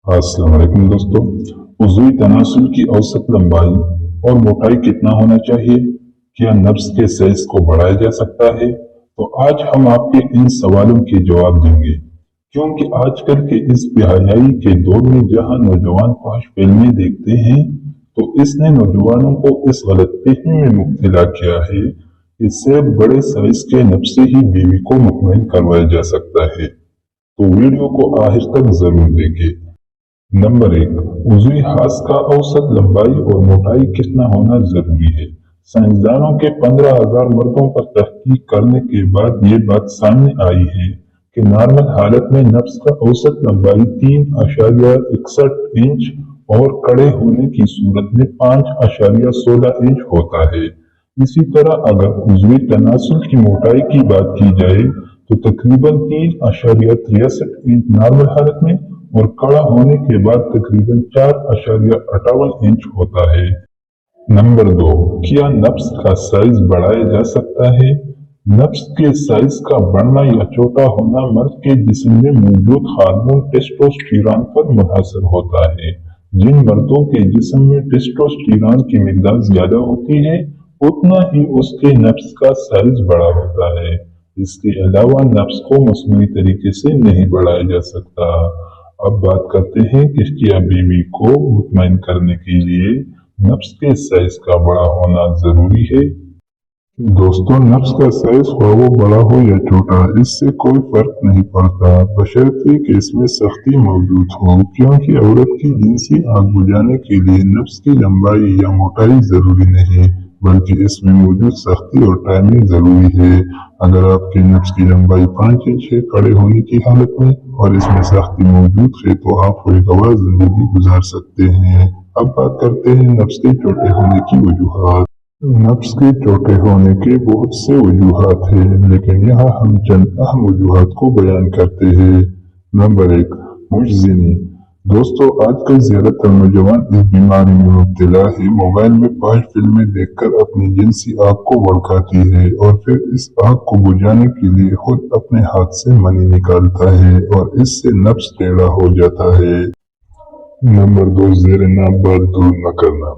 अस्सलाम वालेकुम दोस्तों। उज़वी तनासुल की औसत लंबाई और मोटाई कितना होना चाहिए? क्या नब्ज़ के साइज को बढ़ाया जा सकता है? तो आज हम आपके इन सवालों के जवाब देंगे, क्योंकि आजकल के इस बेहयाई के दौर में जहां नौजवान फहश फिल्में देखते हैं, तो इसने नौजवानों को इस गलतफहमी में मुब्तला किया है कि सिर्फ बड़े साइज के नब्ज़ से ही बीवी को मुतमईन करवाया जा सकता है। तो वीडियो को आखिर तक जरूर देखें। नंबर 1, उज़वी हास का औसत लंबाई और मोटाई कितना होना जरूरी है? साइंसदानों के 15,000 मर्दों पर तहकीक करने के बाद ये बात सामने आई है कि नॉर्मल हालत में नब्ज़ का औसत लंबाई 3.61 इंच और कड़े होने की सूरत में 5.16 इंच होता है। इसी तरह अगर उज़वी तनासुल की मोटाई की बात की जाए तो तकरीबन 3.63 इंच नॉर्मल हालत में और कड़ा होने के बाद तकरीबन 4.58 इंच होता है। नंबर 2, क्या नब्ज़ का साइज बढ़ाया जा सकता है? नब्ज़ के साइज का बढ़ना या छोटा होना मर्द के जिस्म में मौजूद हार्मोन टेस्टोस्टेरोन पर मुनहसर होता है। जिन मर्दों के जिस्म में टेस्टोस्टेरोन की मिकदार ज्यादा होती है, उतना ही उसके नब्ज़ का साइज बड़ा होता है। इसके अलावा नब्ज़ को मस्नूई तरीके से नहीं बढ़ाया जा सकता। अब बात करते हैं कि क्या बीवी को मुतमईन करने के लिए नब्ज़ के साइज का बड़ा होना जरूरी है? दोस्तों, नब्ज़ का साइज ख्वाह वो बड़ा हो या छोटा, इससे कोई फर्क नहीं पड़ता, बशर्ते कि इसमें सख्ती मौजूद हो, क्योंकि औरत की जिनसी आग बुझाने के लिए नब्ज़ की लंबाई या मोटाई जरूरी नहीं, बल्कि इसमें मौजूद सख्ती और टाइमिंग जरूरी है। अगर आपके नब्ज़ की लंबाई 5 इंच है खड़े होने की हालत में और इसमें सख्ती मौजूद है, तो आप खुशगवार जिंदगी गुजार सकते हैं। अब बात करते हैं नब्ज़ के छोटे होने की वजूहात। नब्ज़ के छोटे होने के बहुत से वजूहात हैं, लेकिन यहाँ हम चंद अहम वजूहात को बयान करते हैं। नंबर 1, मुजज़िनी। दोस्तों, आजकल ज्यादातर नौजवान इस बीमारी में मुब्तला है। मोबाइल में फहश फिल्में देखकर अपनी जिनसी आग को भड़काती है और फिर इस आग को बुझाने के लिए खुद अपने हाथ से मनी निकालता है और इससे नब्ज़ टेढ़ा हो जाता है। नंबर 2, ज़ेर नाप बाल दूर न करना।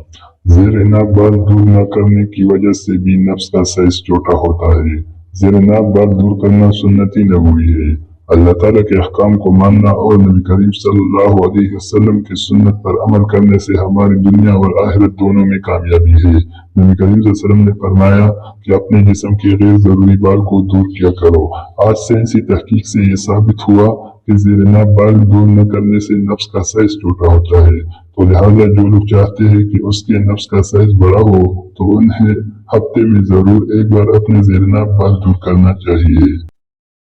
ज़ेर नाप बाल दूर न करने की वजह से भी नब्ज़ का साइज छोटा होता है। ज़ेर नाप बाल दूर करना सुन्नती नबवी है। अल्लाह ताला के अहकाम को मानना और नबी करीम सल्लल्लाहु अलैहि वसल्लम की सुन्नत पर अमल करने से हमारी दुनिया और आखिरत दोनों में कामयाबी है। नबी करीम सल्लल्लाहु अलैहि वसल्लम ने फरमाया कि अपने जिस्म के गैर जरूरी बाल को दूर किया करो। आज साइंसी तहकीक से यह साबित हुआ कि ज़ेर नाप बाल दूर न करने से नब्ज़ का साइज छोटा होता है। तो लिहाजा जो लोग चाहते हैं कि उसके नब्ज़ का साइज बड़ा हो, तो उन्हें हफ्ते में जरूर एक बार अपने ज़ेर नाप बाल दूर करना चाहिए।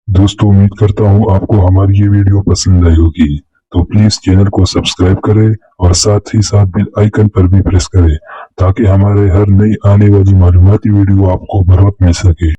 दोस्तों, उम्मीद करता हूँ आपको हमारी ये वीडियो पसंद आई होगी, तो प्लीज चैनल को सब्सक्राइब करें और साथ ही साथ बेल आइकन पर भी प्रेस करें, ताकि हमारे हर नई आने वाली मालूमाती वीडियो आपको बर वक्त मिल सके।